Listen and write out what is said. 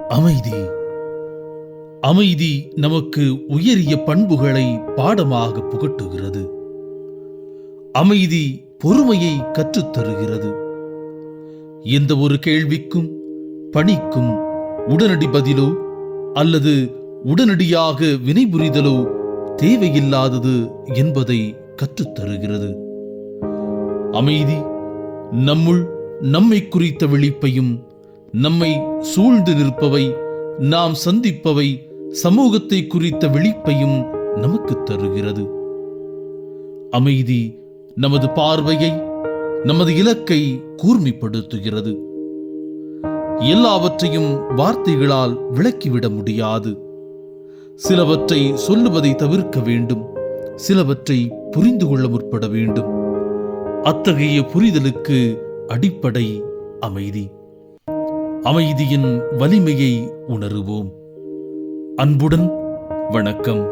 அமைதி. அமைதி நமக்கு உயரிய பண்புகளை பாடமாக புகட்டுகிறது. அமைதி பொறுமையை கற்றுத்தருகிறது. எந்த ஒரு கேள்விக்கும் பணிக்கும் உடனடி பதிலோ அல்லது உடனடியாக வினைபுரிதலோ தேவையில்லாதது என்பதை கற்றுத்தருகிறது. அமைதி நம்முள் நம்மை குறித்த விழிப்பையும், நம்மை சூழ்ந்து நிற்பவை, நாம் சந்திப்பவை, சமூகத்தை குறித்த விழிப்பையும் நமக்கு தருகிறது. அமைதி நமது பார்வையை, நமது இலக்கை கூர்மைப்படுத்துகிறது. எல்லாவற்றையும் வார்த்தைகளால் விளக்கிவிட முடியாது. சிலவற்றை சொல்லுவதை தவிர்க்க வேண்டும், சிலவற்றை புரிந்து கொள்ள முற்பட வேண்டும். அத்தகைய புரிதலுக்கு அடிப்படை அமைதி. அமைதியின் வலிமையை உணருவோம். அன்புடன் வணக்கம்.